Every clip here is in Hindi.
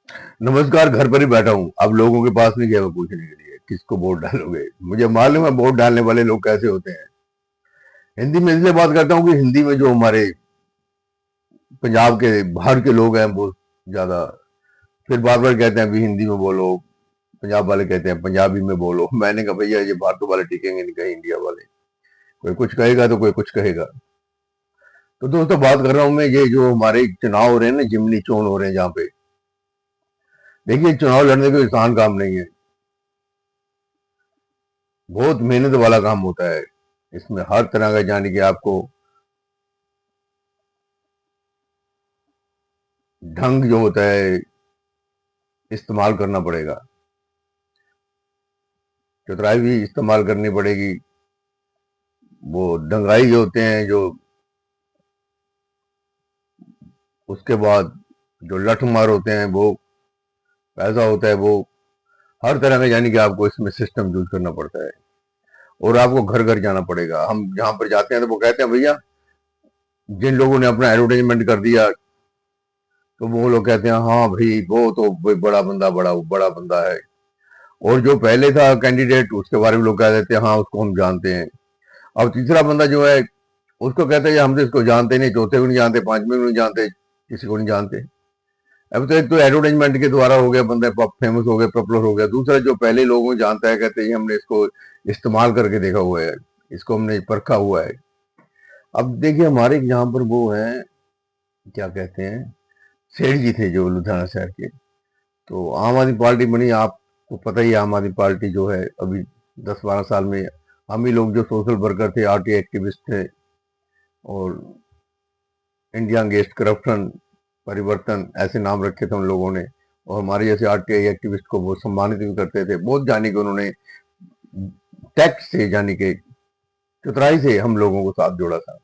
नमस्कार, घर पर ही बैठा हूँ। अब लोगों के पास नहीं गया मैं पूछने के लिए किसको वोट डालोगे। मुझे मालूम है वोट डालने वाले लोग कैसे होते हैं। हिंदी में इसलिए बात करता हूँ कि हिंदी में जो हमारे पंजाब के बाहर के लोग हैं वो ज्यादा फिर बार बार कहते हैं भी हिंदी में बोलो। पंजाब वाले कहते हैं पंजाबी में बोलो। मैंने कहा भैया ये भारत वाले टिकेंगे नहीं, कहीं इंडिया वाले। कोई कुछ कहेगा तो कोई कुछ कहेगा। तो दोस्तों बात कर रहा हूँ मैं, ये जो हमारे चुनाव हो रहे हैं ना, जिमनी चोन हो रहे हैं जहाँ पे, देखिए चुनाव लड़ने कोई आसान काम नहीं है। बहुत मेहनत वाला काम होता है। इसमें हर तरह का, यानी कि आपको ढंग जो होता है इस्तेमाल करना पड़ेगा। चतुराई भी इस्तेमाल करनी पड़ेगी। वो दंगाई जो होते हैं, जो उसके बाद जो लठमार होते हैं, वो पैसा होता है, वो हर तरह का, यानी कि आपको इसमें सिस्टम यूज करना पड़ता है। और आपको घर घर जाना पड़ेगा। हम जहां पर जाते हैं तो वो कहते हैं भैया, जिन लोगों ने अपना एडवर्टाइजमेंट कर दिया तो वो लोग कहते हैं हाँ भाई वो तो भाई बड़ा बंदा, बड़ा बड़ा बंदा है। और जो पहले था कैंडिडेट उसके बारे में लोग कह देते हैं हाँ उसको हम जानते हैं। अब तीसरा बंदा जो है उसको कहते हैं हम तो इसको जानते नहीं, चौथे को नहीं जानते, पांचवें को नहीं जानते, किसी को नहीं जानते। अब तो एक तो एडवर्टाइजमेंट के द्वारा हो गया, बंदा फेमस हो गया, पॉपुलर हो गया। दूसरा जो पहले लोगों को जानता है कहते हैं हमने इसको इस्तेमाल करके देखा हुआ है, इसको हमने परखा हुआ है। अब देखिए हमारे यहाँ पर वो है, क्या कहते हैं, सेठ जी थे जो लुधियाना शहर के। तो आम आदमी पार्टी बनी, आपको पता ही है, आम आदमी पार्टी जो है अभी 10-12 साल में हम ही लोग जो सोशल वर्कर थे, आरटी एक्टिविस्ट थे, और इंडिया अगेंस्ट करप्शन, परिवर्तन, ऐसे नाम रखे थे उन लोगों ने। और हमारे जैसे आरटीआई एक्टिविस्ट को वो सम्मानित भी करते थे बहुत, जानी कि उन्होंने टैक्स से, यानी कि चतुराई से हम लोगों को साथ जोड़ा था।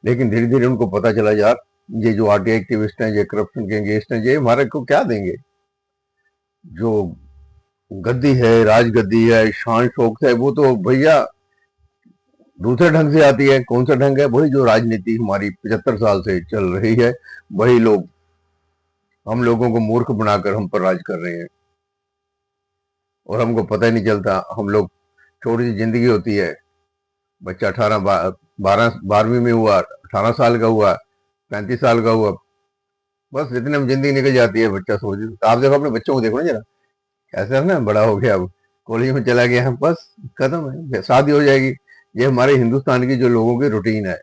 लेकिन धीरे धीरे उनको पता चला यार ये जो आरटीआई एक्टिविस्ट हैं, ये करप्शन के अगेंस्ट हैं, ये हमारे को क्या देंगे। जो गद्दी है, राजगद्दी है, शान शौक है, वो तो भैया दूसरे ढंग से आती है। कौन सा ढंग है? वही जो राजनीति हमारी 75 साल से चल रही है, वही लोग हम लोगों को मूर्ख बनाकर हम पर राज कर रहे हैं। और हमको पता ही नहीं चलता। हम लोग, छोटी सी जिंदगी होती है, बच्चा 12वीं में हुआ, 18 साल का हुआ, 35 साल का हुआ, बस इतने में जिंदगी निकल जाती है। बच्चा सोच, आप देखो अपने बच्चों को देखो ना जरा, ऐसा है ना, बड़ा हो गया, अब कॉलेज में चला गया, बस खत्म है, शादी हो जाएगी। ये हमारे हिंदुस्तान की जो लोगों की रूटीन है।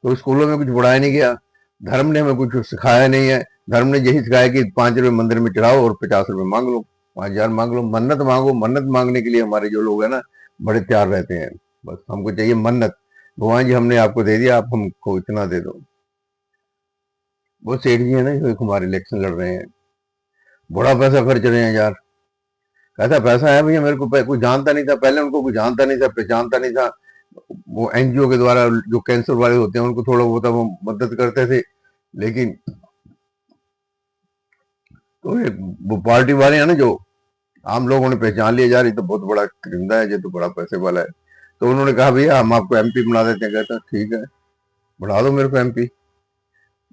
तो स्कूलों में कुछ पढ़ाया नहीं गया, धर्म ने हमें कुछ सिखाया नहीं है। धर्म ने यही सिखाया कि 5 रुपए मंदिर में चढ़ाओ और 50 रुपए मांग लो, 5,000 मांग लो, मन्नत मांगो। मन्नत मांगने के लिए हमारे जो लोग हैं ना, बड़े तैयार रहते हैं। बस हमको चाहिए मन्नत, भगवान जी हमने आपको दे दिया, आप हमको इतना दे दो। वो सेठ जी है ना जो एक हमारे इलेक्शन लड़ रहे हैं, बड़ा पैसा खर्च रहे हैं यार। ऐसा पैसा है भैया, मेरे को कोई जानता नहीं था, पहले उनको कोई जानता नहीं था, पहचानता नहीं था। वो एनजीओ के द्वारा जो कैंसर वाले होते हैं उनको थोड़ा बहुत वो मदद करते थे। लेकिन तो ये वो पार्टी वाले हैं ना, जो आम लोगों ने पहचान लिया यार ये तो बहुत बड़ा करिंदा है, ये तो बड़ा पैसे वाला है। तो उन्होंने कहा भैया हम आपको एमपी बना देते हैं। कहता ठीक है, बढ़ा दो मेरे को एमपी।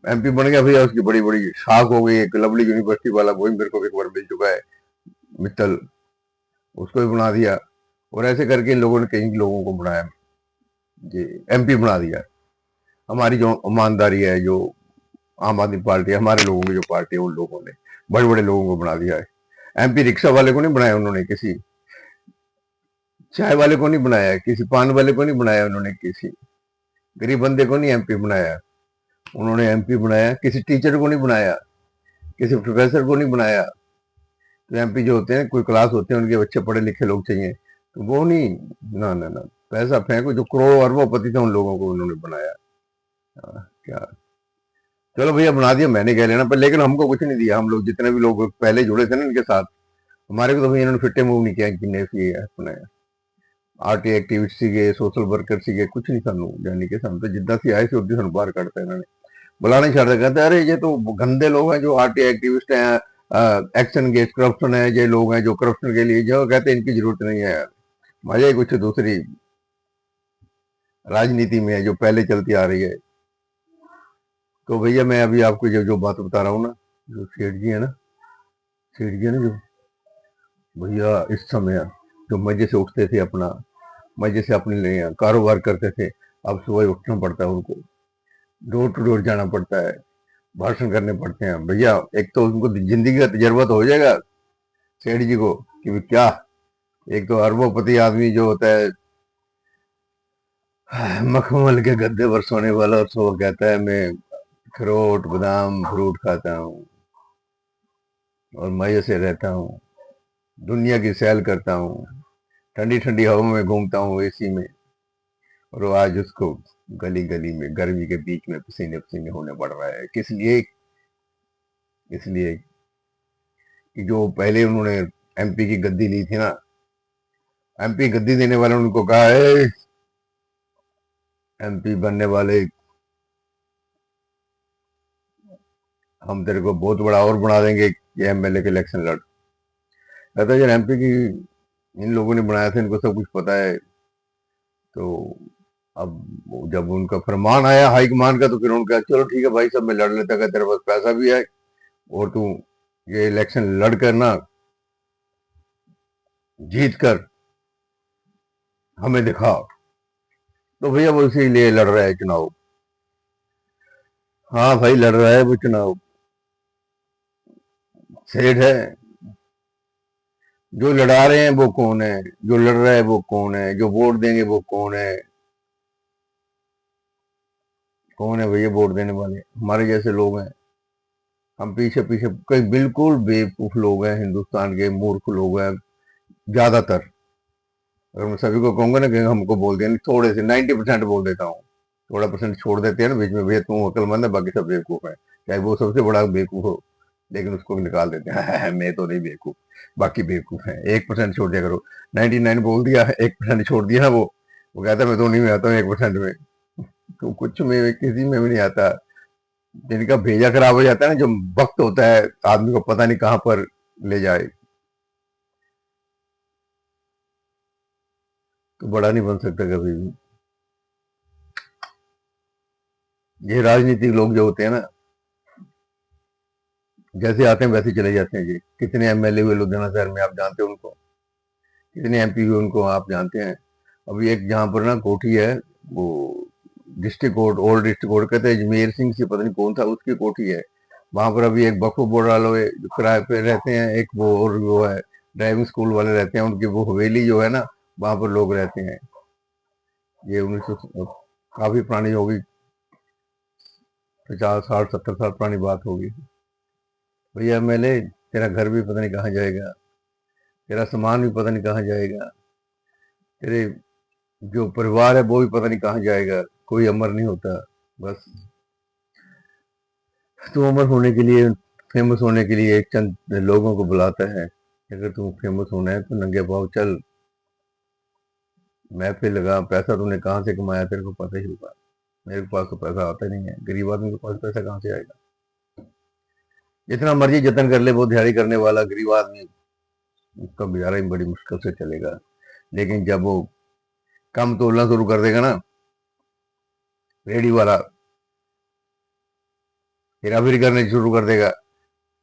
एमपी बन गया भैया, उसकी बड़ी बड़ी शाख हो गई। एक लवली यूनिवर्सिटी वाला, वही मेरे को एक बार मिल चुका है, मित्तल, उसको भी बना दिया। और ऐसे करके इन लोगों ने कई लोगों को बनाया, जी, एमपी बना दिया। हमारी जो ईमानदारी है, जो आम आदमी पार्टी है, हमारे लोगों की जो पार्टी है, उन लोगों ने बड़े बड़े लोगों को बना दिया है। एमपी रिक्शा वाले को नहीं बनाया उन्होंने, किसी चाय वाले को नहीं बनाया, किसी पान वाले को नहीं बनाया उन्होंने, किसी गरीब बंदे को नहीं एमपी बनाया। उन्होंने एमपी बनाया, किसी टीचर को नहीं बनाया, किसी प्रोफेसर को नहीं बनाया। तो एमपी जो होते हैं, कोई क्लास होते हैं, उनके बच्चे पढ़े लिखे लोग चाहिए, तो वो नहीं, ना ना ना, पैसा फेंको। जो करोड़ों अरबों पति थे उन लोगों को उन्होंने बनाया। क्या, चलो भैया बना दिया, मैंने कह लेना, पर लेकिन हमको कुछ नहीं दिया। हम लोग जितने भी लोग पहले जुड़े थे ना इनके साथ, हमारे को तो भैया इन्होंने फिट्टे मूव नहीं किया जिन्हें अपने आरटी एक्टिविस्ट सीगे, सोशल वर्कर सीगे, कुछ नहीं सानू, यानी कि सानू तो जिद्दां सी आए थे उद्दी सानू बाहर कढ़ता इन्होंने, बुलाना ही छड्ड कहते अरे ये तो गंदे लोग हैं जो आरटी एक्टिविस्ट हैं, एक्शन अगेंस्ट करप्शन है, ये लोग हैं जो करप्शन के लिए, जो कहते हैं इनकी जरूरत नहीं है। मजा ही कुछ दूसरी राजनीति में है जो पहले चलती आ रही है। तो भैया मैं अभी आपको जो जो बात बता रहा हूँ ना, जो सेठ जी है ना, सेठ जी ने जो भैया इस समय जो मजे से उठते थे, अपना मजे से अपने लिए कारोबार करते थे, अब सुबह उठना पड़ता है उनको, डोर टू डोर जाना पड़ता है, भाषण करने पड़ते हैं। भैया एक तो उनको जिंदगी का तजर्बा तो हो जाएगा सेठ जी को कि क्या, एक तो अरबोपति आदमी जो होता है, मखमल के गद्दे पर सोने वाला, और सो कहता है मैं अखरोट बादाम फ्रूट खाता हूँ और मजे से रहता हूँ, दुनिया की सैर करता हूँ, ठंडी ठंडी हवा में घूमता हूँ एसी में, और वो आज उसको गली गली में गर्मी के बीच में पसीने पसीने होने पड़ रहा है। किस लिए? इसलिए कि जो पहले उन्होंने एमपी की गद्दी ली थी ना, एमपी गद्दी देने वाले ने उनको कहा है एमपी बनने वाले, हम तेरे को बहुत बड़ा और बना देंगे कि एमएलए के इलेक्शन लड़। कहता है यार एमपी की इन लोगों ने बनाया था, इनको सब कुछ पता है। तो अब जब उनका फरमान आया हाईकमान का, तो फिर उनका चलो ठीक है भाई साहब मैं लड़ लेता, तेरे पास पैसा भी है और तू ये इलेक्शन लड़ कर ना जीत कर हमें दिखाओ। तो भैया वो इसीलिए लड़ रहा है चुनाव। हाँ भाई लड़ रहा है वो चुनाव, सेठ है। जो लड़ा रहे हैं वो कौन है, जो लड़ रहा है वो कौन है, जो वोट देंगे वो कौन है? कौन है भैया वोट देने वाले? हमारे जैसे लोग हैं। हम पीछे पीछे कई बिल्कुल बेवकूफ लोग हैं, हिंदुस्तान के मूर्ख लोग हैं ज्यादातर। अगर मैं सभी को कहूंगा ना कि हमको बोल दें, थोड़े से 90% बोल देता हूँ, थोड़ा परसेंट छोड़ देते हैं ना बीच में, भैया तू अक्लमंद है बाकी सब बेवकूफ है, चाहे वो सबसे बड़ा बेवकूफ हो, लेकिन उसको भी निकाल देते हैं मैं तो नहीं बेवकूफ, बाकी बेवकूफ है। 1% छोड़ दिया करो, 99 बोल दिया, 1% छोड़ दिया ना, वो कहता है मैं तो नहीं में आता हूँ 1% में। तो कुछ में किसी में भी नहीं आता। जिनका भेजा खराब हो जाता है ना, जो वक्त होता है आदमी को पता नहीं कहाँ पर ले जाए, तो बड़ा नहीं बन सकता कभी भी। ये राजनीतिक लोग जो होते हैं ना, जैसे आते हैं वैसे चले जाते हैं जी। कितने एमएलए हुए लुधियाना शहर में, आप जानते हैं उनको? कितने एमपी हुए उनको आप जानते हैं? अभी एक जहां पर ना कोठी है, वो district court, old district court कहते हैं, अजमेर सिंह से पता नहीं कौन था, उसकी कोठी है। वहां पर अभी एक बखू बोर्ड वाले जो किराए पे रहते हैं, एक वो और वो है ड्राइविंग स्कूल वाले रहते हैं, उनकी वो हवेली जो है ना, वहां पर लोग रहते हैं। ये 1900 काफी पुरानी होगी, 50 60 70 साल पुरानी बात होगी। भैया एमएलए, तेरा घर भी पता नहीं कहाँ जाएगा, तेरा सामान भी पता नहीं कहाँ जाएगा, तेरे जो परिवार है वो भी पता नहीं कहाँ जाएगा। कोई अमर नहीं होता। बस तू अमर होने के लिए, फेमस होने के लिए एक चंद लोगों को बुलाता है। अगर तू फेमस होना है तो नंगे पाँव चल, महफिल लगा, पैसा तूने कहाँ से कमाया तेरे को पता ही होगा। मेरे पास तो पैसा आता नहीं है, गरीब आदमी के पास पैसा कहाँ से आएगा? जितना मर्जी जतन कर ले वो दिहाड़ी करने वाला गरीब आदमी, उसका गुजारा ही बड़ी मुश्किल से चलेगा। लेकिन जब वो कम तोलना शुरू कर देगा ना, रेडी वाला हेराफेरी करने शुरू कर देगा,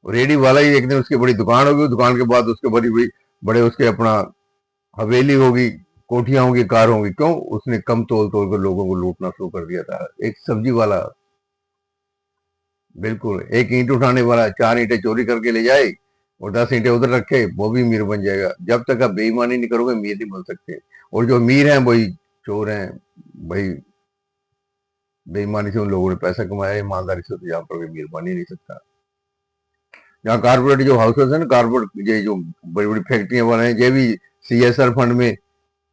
रेडी वाला ही एक दिन उसकी बड़ी दुकान होगी, दुकान के बाद उसके बड़ी बड़ी बड़े उसके अपना हवेली होगी, कोठियां होंगी, कार होंगी। क्यों? उसने कम तोल तोल कर लोगों को लूटना शुरू कर दिया था। एक सब्जी वाला, बिल्कुल एक ईंट उठाने वाला 4 ईंटें चोरी करके ले जाए और 10 ईंटें उधर रखे, वो भी अमीर बन जाएगा। जब तक आप बेईमानी नहीं करोगे अमीर नहीं बन सकते। और जो अमीर हैं वही चोर हैं भाई, बेईमानी से उन लोगों ने पैसा कमाया, ईमानदारी से तो यहाँ पर अमीर बन ही नहीं सकता। यहाँ कारपोरेट जो हाउसेस है ना, कारपोरेट ये जो बड़ी बड़ी फैक्ट्रियां वाले हैं, ये भी सीएसआर फंड में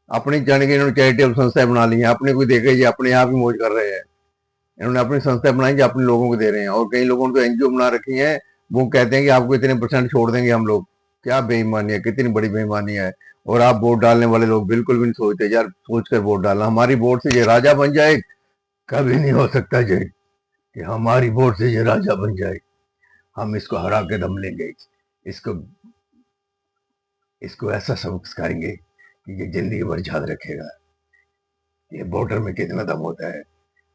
अपनी जाने के इन्होंने चैरिटेबल संस्थाएं बना ली हैं। अपने को देखे ये अपने यहाँ भी मौज कर रहे हैं। इन्होंने अपनी संस्थाएं बनाई जो अपने लोगों को दे रहे हैं, और कई लोगों ने तो एनजीओ बना रखी है, वो कहते हैं कि आपको इतने परसेंट छोड़ देंगे हम लोग। क्या बेईमानी है, कितनी बड़ी बेईमानी है। और आप वोट डालने वाले लोग बिल्कुल भी नहीं सोचते यार, सोच कर वोट डालना। हमारी वोट से ये राजा बन जाए, कभी नहीं हो सकता जय कि हमारी वोट से ये राजा बन जाए, हम इसको हरा के दम लेंगे, इसको इसको ऐसा सबक सिखाएंगे कि ये जिंदगी भर याद रखेगा ये बॉर्डर में कितना दम होता है।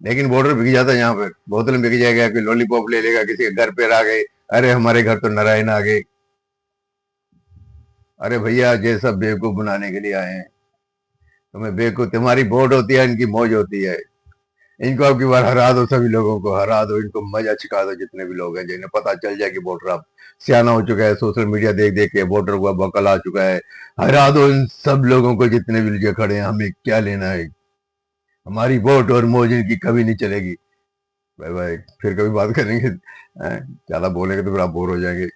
लेकिन बॉर्डर बिक जाता है, यहाँ पे बोतल बिक जाएगा, कोई लॉलीपॉप ले लेगा, किसी के घर पे आ गए, अरे हमारे घर तो नारायण आ गए, अरे भैया, ये सब बेवकूफ बनाने के लिए आए हैं। तुम्हें बेवकूफ, तुम्हारी वोट होती है, इनकी मौज होती है। इनको अब की बार हरा दो, सभी लोगों को हरा दो, इनको मजा छिका दो, जितने भी लोग हैं जिन्हें पता चल जाए कि वोटर अब सियाना हो चुका है, सोशल मीडिया देख देख के वोटर हुआ बकल आ चुका है। हरा दो इन सब लोगों को, जितने भी लिए खड़े हैं, हमें क्या लेना है। हमारी वोट और मौज इनकी कभी नहीं चलेगी। बाय बाय, फिर कभी बात करेंगे। ज्यादा बोलेंगे तो फिर आप बोर हो जाएंगे।